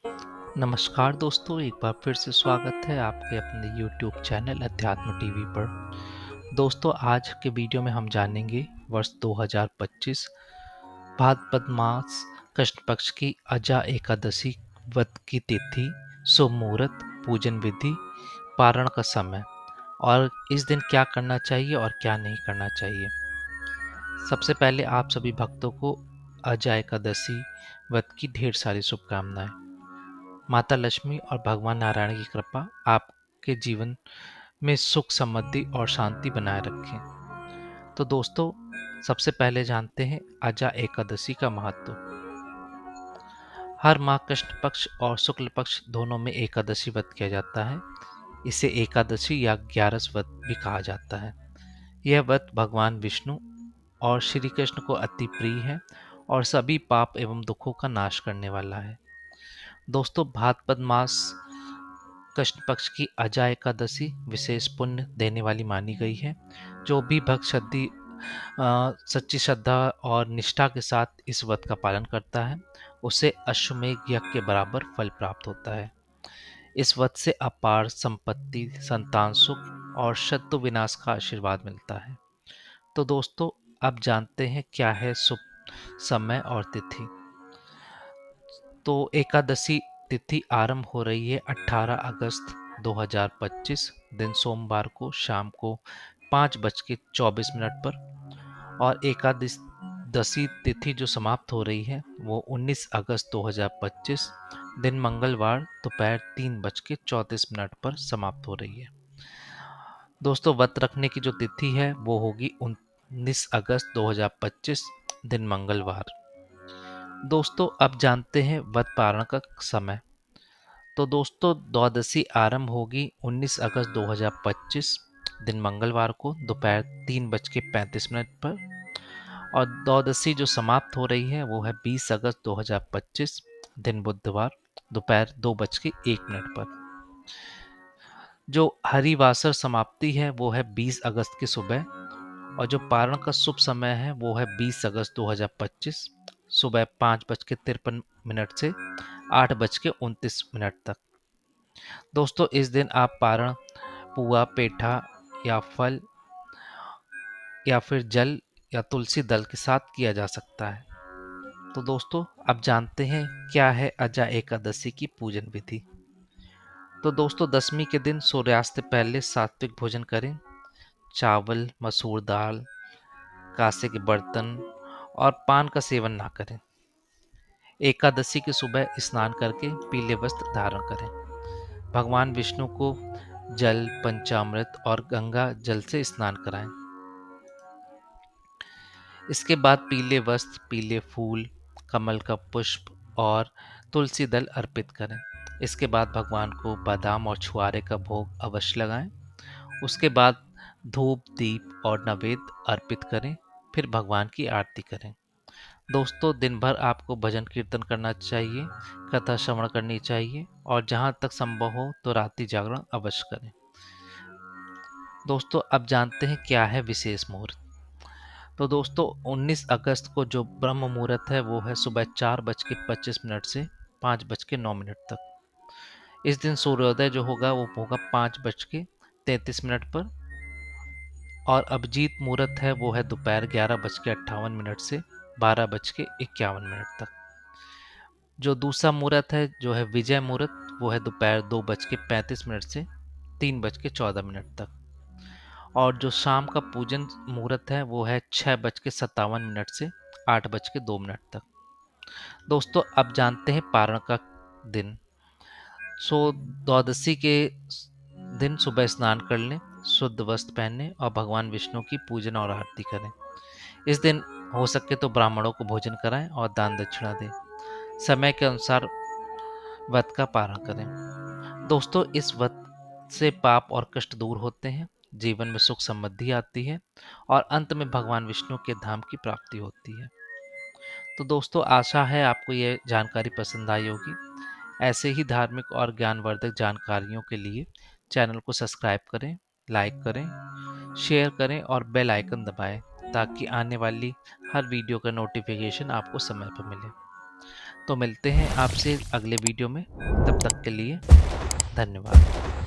नमस्कार दोस्तों, एक बार फिर से स्वागत है आपके अपने YouTube चैनल अध्यात्म टीवी पर। दोस्तों, आज के वीडियो में हम जानेंगे वर्ष 2025 भाद्रपद मास कृष्ण पक्ष की अजा एकादशी व्रत की तिथि, शुभ मुहूर्त, पूजन विधि, पारण का समय और इस दिन क्या करना चाहिए और क्या नहीं करना चाहिए। सबसे पहले आप सभी भक्तों को अजा एकादशी व्रत की ढेर सारी शुभकामनाएं। माता लक्ष्मी और भगवान नारायण की कृपा आपके जीवन में सुख समृद्धि और शांति बनाए रखें। तो दोस्तों, सबसे पहले जानते हैं आजा एकादशी का महत्व। हर माह कृष्ण पक्ष और शुक्ल पक्ष दोनों में एकादशी व्रत किया जाता है। इसे एकादशी या ग्यारस व्रत भी कहा जाता है। यह व्रत भगवान विष्णु और श्री कृष्ण को अति प्रिय है और सभी पाप एवं दुखों का नाश करने वाला है। दोस्तों, भाद्रपद मास कृष्ण पक्ष की अजा एकादशी विशेष पुण्य देने वाली मानी गई है। जो भी भक्त सच्ची श्रद्धा और निष्ठा के साथ इस व्रत का पालन करता है, उसे अश्वमेध यज्ञ के बराबर फल प्राप्त होता है। इस व्रत से अपार संपत्ति, संतान सुख और शत्रु विनाश का आशीर्वाद मिलता है। तो दोस्तों, अब जानते हैं क्या है शुभ समय और तिथि। तो एकादशी तिथि आरंभ हो रही है 18 अगस्त 2025 दिन सोमवार को शाम को 5:24 पर, और एकादशी तिथि जो समाप्त हो रही है वो 19 अगस्त 2025 दिन मंगलवार दोपहर 3:34 पर समाप्त हो रही है। दोस्तों, व्रत रखने की जो तिथि है वो होगी 19 अगस्त 2025 दिन मंगलवार। दोस्तों, अब जानते हैं व्रत पारण का समय। तो दोस्तों, द्वादशी आरंभ होगी 19 अगस्त 2025 दिन मंगलवार को दोपहर 3:35 पर, और द्वादशी जो समाप्त हो रही है वो है 20 अगस्त 2025 दिन बुधवार दोपहर 2:01 पर। जो हरिवासर समाप्ति है वो है 20 अगस्त की सुबह, और जो पारण का शुभ समय है वो है 20 अगस्त 2025 सुबह 5:53 से 8:29 तक। दोस्तों, इस दिन आप पारण पुआ, पेठा या फल या फिर जल या तुलसी दल के साथ किया जा सकता है। तो दोस्तों, अब जानते हैं क्या है अजा एकादशी की पूजन विधि। तो दोस्तों, दशमी के दिन सूर्यास्त से पहले सात्विक भोजन करें। चावल, मसूर दाल, कांसे के बर्तन और पान का सेवन ना करें। एकादशी की सुबह स्नान करके पीले वस्त्र धारण करें। भगवान विष्णु को जल, पंचामृत और गंगा जल से स्नान कराएं। इसके बाद पीले वस्त्र, पीले फूल, कमल का पुष्प और तुलसी दल अर्पित करें। इसके बाद भगवान को बादाम और छुआरे का भोग अवश्य लगाएं। उसके बाद धूप, दीप और नैवेद्य अर्पित करें। फिर भगवान की आरती करें। दोस्तों, दिन भर आपको भजन कीर्तन करना चाहिए, कथा श्रवण करनी चाहिए और जहाँ तक संभव हो तो रात्रि जागरण अवश्य करें। दोस्तों, अब जानते हैं क्या है विशेष मुहूर्त। तो दोस्तों, 19 अगस्त को जो ब्रह्म मुहूर्त है वो है सुबह 4:25 से 5:09 तक। इस दिन सूर्योदय जो होगा वो होगा 5:33 पर, और अभिजीत मुहूर्त है वो है दोपहर 11:58 से 12:51 तक। जो दूसरा मुहूर्त है जो है विजय मुहूर्त, वो है दोपहर 2:35 से 3:14 तक। और जो शाम का पूजन मुहूर्त है वो है 6:57 से 8:02 तक। दोस्तों, अब जानते हैं पारण का दिन। द्वादशी के दिन सुबह स्नान कर लें, शुद्ध वस्त्र पहने और भगवान विष्णु की पूजन और आरती करें। इस दिन हो सके तो ब्राह्मणों को भोजन कराएं और दान दक्षिणा दें। समय के अनुसार व्रत का पारण करें। दोस्तों, इस व्रत से पाप और कष्ट दूर होते हैं, जीवन में सुख समृद्धि आती है और अंत में भगवान विष्णु के धाम की प्राप्ति होती है। तो दोस्तों, आशा है आपको ये जानकारी पसंद आई होगी। ऐसे ही धार्मिक और ज्ञानवर्धक जानकारियों के लिए चैनल को सब्सक्राइब करें, लाइक करें, शेयर करें और बेल आइकन दबाएं ताकि आने वाली हर वीडियो का नोटिफिकेशन आपको समय पर मिले। तो मिलते हैं आपसे अगले वीडियो में, तब तक के लिए धन्यवाद।